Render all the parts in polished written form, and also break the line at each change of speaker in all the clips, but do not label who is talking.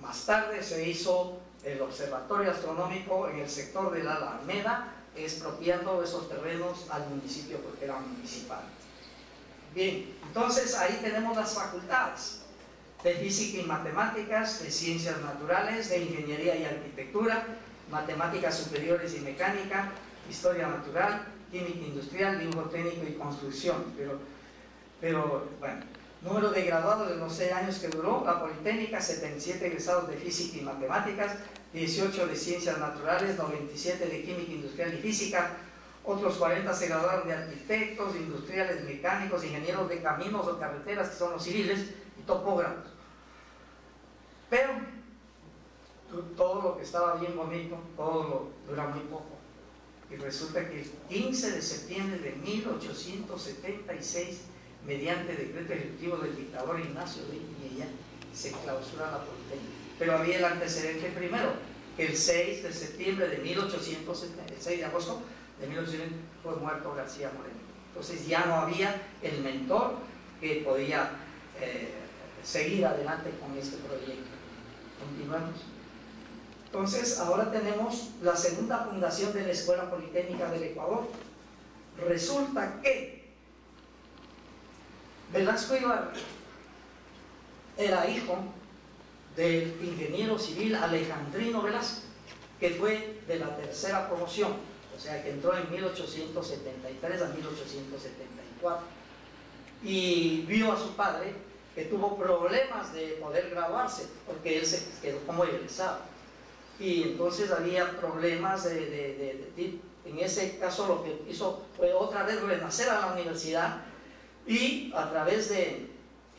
Más tarde se hizo el observatorio astronómico en el sector de la Alameda, expropiando esos terrenos al municipio porque era municipal. Bien, entonces ahí tenemos las facultades de física y matemáticas, de ciencias naturales, de ingeniería y arquitectura, matemáticas superiores y mecánica, historia natural, química industrial, dibujo técnico y construcción. Pero bueno, número de graduados de los 6 años que duró la Politécnica: 77 egresados de física y matemáticas, 18 de ciencias naturales, 97 de química industrial y física, otros 40 se graduaron de arquitectos, industriales, mecánicos, ingenieros de caminos o carreteras, que son los civiles, y topógrafos. Pero todo lo que estaba bien bonito, todo dura muy poco. Y resulta que el 15 de septiembre de 1876, mediante decreto ejecutivo del dictador Ignacio de Pinilla, se clausura la Politécnica. Pero había el antecedente primero, que el 6 de septiembre de 1870, el 6 de agosto de 1870, fue muerto García Moreno. Entonces ya no había el mentor que podía seguir adelante con este proyecto. Continuamos. Entonces ahora tenemos la segunda fundación de la Escuela Politécnica del Ecuador. Resulta que Velasco Ibarra era hijo del ingeniero civil Alejandrino Velasco, que fue de la tercera promoción, o sea que entró en 1873 a 1874, y vio a su padre que tuvo problemas de poder graduarse, porque él se quedó como egresado, y entonces había problemas en ese caso lo que hizo fue otra vez renacer a la universidad, y a través de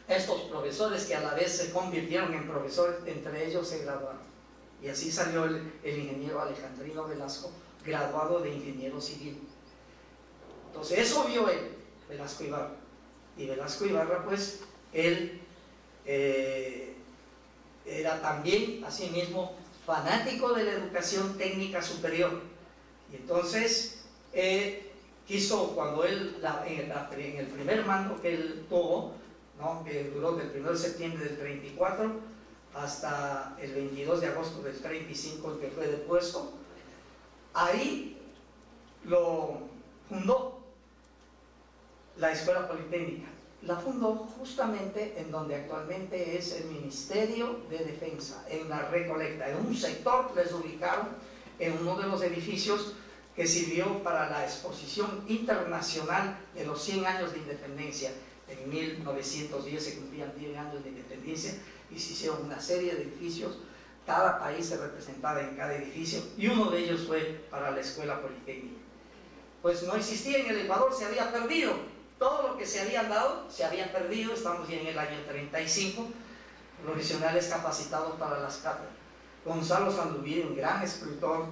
estos profesores que a la vez se convirtieron en profesores, entre ellos se graduaron, y así salió el ingeniero Alejandrino Velasco, graduado de ingeniero civil. Entonces eso vio él, Velasco Ibarra, y Velasco Ibarra pues él era también asimismo fanático de la educación técnica superior, y entonces quiso, cuando él en el primer mando que él tuvo, ¿no?, que duró del 1 de septiembre del 34 hasta el 22 de agosto del 35, en que fue depuesto, ahí lo fundó la Escuela Politécnica. La fundó justamente en donde actualmente es el Ministerio de Defensa, en la Recoleta, en un sector les ubicaron en uno de los edificios que sirvió para la exposición internacional de los 100 años de independencia. En 1910 se cumplían 10 años de independencia y se hicieron una serie de edificios, cada país se representaba en cada edificio, y uno de ellos fue para la Escuela Politécnica. Pues no existía en el Ecuador, se había perdido, todo lo que se habían dado se había perdido. Estamos ya en el año 35, profesionales capacitados para las cátedras. Gonzalo Sanduvier, un gran escritor,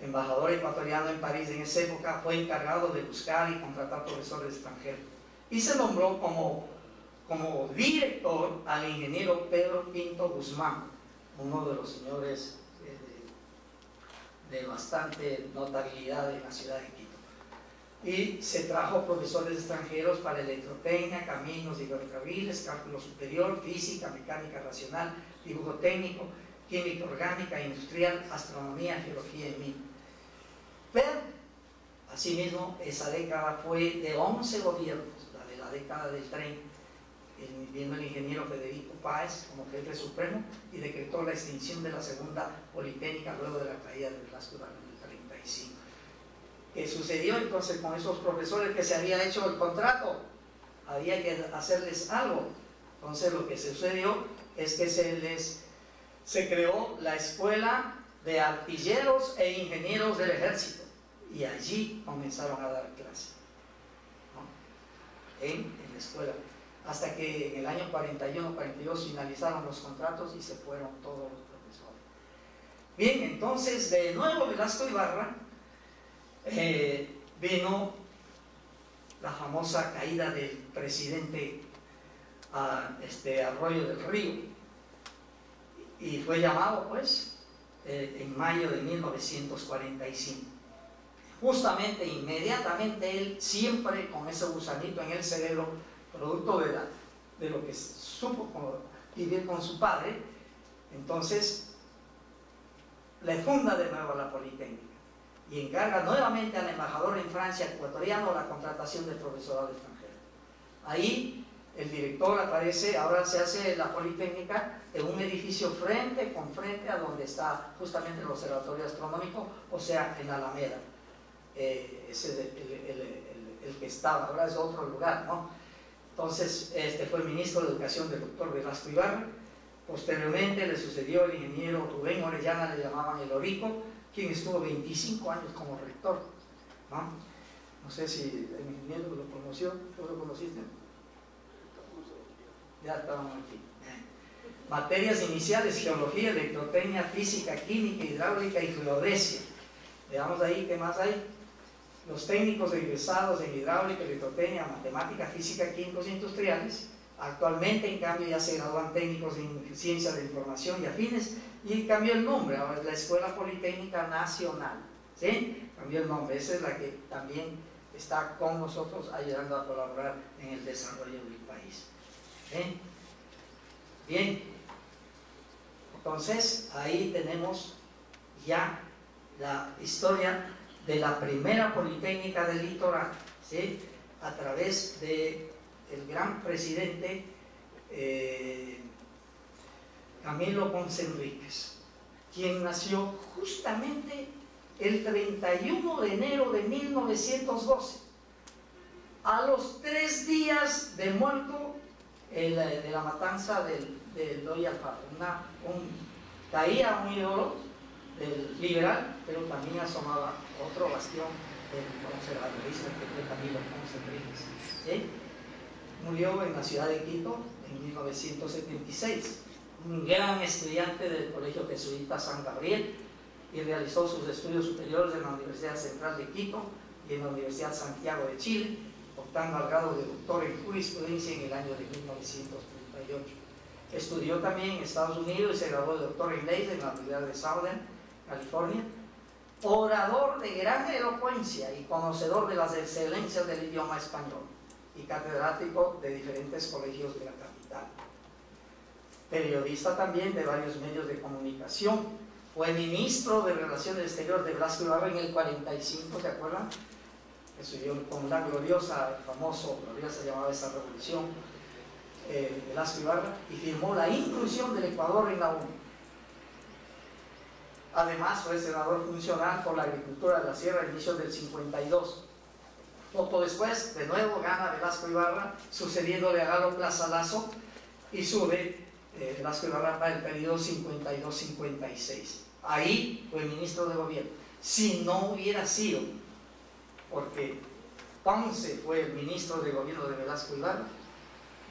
embajador ecuatoriano en París en esa época, fue encargado de buscar y contratar profesores extranjeros, y se nombró como director al ingeniero Pedro Pinto Guzmán, uno de los señores de bastante notabilidad en la ciudad de Quito. Y se trajo profesores extranjeros para electrotecnia, caminos y ferrocarriles, cálculo superior, física, mecánica racional, dibujo técnico, química orgánica, industrial, astronomía, geología y mina. Pero asimismo esa década fue de 11 gobiernos, la de la década del 30, viendo el ingeniero Federico Páez como jefe supremo, y decretó la extinción de la segunda Politécnica luego de la caída de Velasco en el 35. ¿Qué sucedió entonces con esos profesores que se había hecho el contrato? Había que hacerles algo. Entonces lo que sucedió es que se creó la Escuela de Artilleros e Ingenieros del Ejército, y allí comenzaron a dar clases, ¿no?, en la escuela, hasta que en el año 41-42 finalizaron los contratos y se fueron todos los profesores. Bien, entonces de nuevo Velasco Ibarra vino la famosa caída del presidente Arroyo del Río, y fue llamado pues en mayo de 1945. Justamente, inmediatamente, él siempre con ese gusanito en el cerebro, producto de lo que supo vivir con su padre, Entonces le funda de nuevo la Politécnica y encarga nuevamente al embajador en Francia ecuatoriano la contratación de profesorado extranjero. Ahí el director aparece, ahora se hace la Politécnica en un edificio frente a donde está justamente el observatorio astronómico, o sea, en Alameda. Ese es el que estaba, ahora es otro lugar, ¿no? Entonces, este fue el ministro de Educación del doctor Velasco Ibarra. Posteriormente le sucedió el ingeniero Rubén Orellana, le llamaban el Orico, quien estuvo 25 años como rector, ¿no? No sé si el ingeniero lo conoció, ¿tú lo conociste? Ya estábamos aquí. Materias iniciales: geología, electrotecnia, física, química, hidráulica y geodesia. Veamos ahí qué más hay. Los técnicos egresados en hidráulica, electrotecnia, matemática, física, químicos industriales. Actualmente, en cambio, ya se gradúan técnicos en ciencia de información y afines, y cambió el nombre, ahora es la Escuela Politécnica Nacional, ¿sí? Cambió el nombre, esa es la que también está con nosotros ayudando a colaborar en el desarrollo del país. ¿Sí? Bien, entonces ahí tenemos ya la historia de la primera Politécnica del Litoral, ¿sí? A través de el gran presidente Camilo Ponce Enríquez, quien nació justamente el 31 de enero de 1912, a los 3 días de muerto de la matanza del Loy Alfaro. Caía un ídolo del liberal, pero también asomaba otro bastión del conservadurismo, que fue Camilo Ponce Enríquez, ¿sí? Murió en la ciudad de Quito en 1976, un gran estudiante del Colegio Jesuita San Gabriel, y realizó sus estudios superiores en la Universidad Central de Quito y en la Universidad Santiago de Chile, optando al grado de doctor en jurisprudencia en el año de 1938. Estudió también en Estados Unidos y se graduó de doctor en leyes en la Universidad de Southern, California. Orador de gran elocuencia y conocedor de las excelencias del idioma español, y catedrático de diferentes colegios de la capital. Periodista también de varios medios de comunicación. Fue ministro de Relaciones Exteriores de Velasco Ibarra en el 45, ¿se acuerdan? Que subió con la gloriosa, el famoso, gloriosa llamaba esa revolución, Velasco Ibarra, y firmó la inclusión del Ecuador en la ONU. Además fue senador funcional por la agricultura de la sierra a inicios del 52. Poco después, de nuevo gana Velasco Ibarra, sucediéndole a Galo Plaza Lazo, y sube Velasco Ibarra para el periodo 52-56. Ahí fue ministro de gobierno. Si no hubiera sido porque Ponce fue el ministro de gobierno de Velasco Ibarra,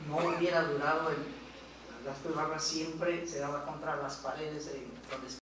no hubiera durado Velasco Ibarra siempre se daba contra las paredes donde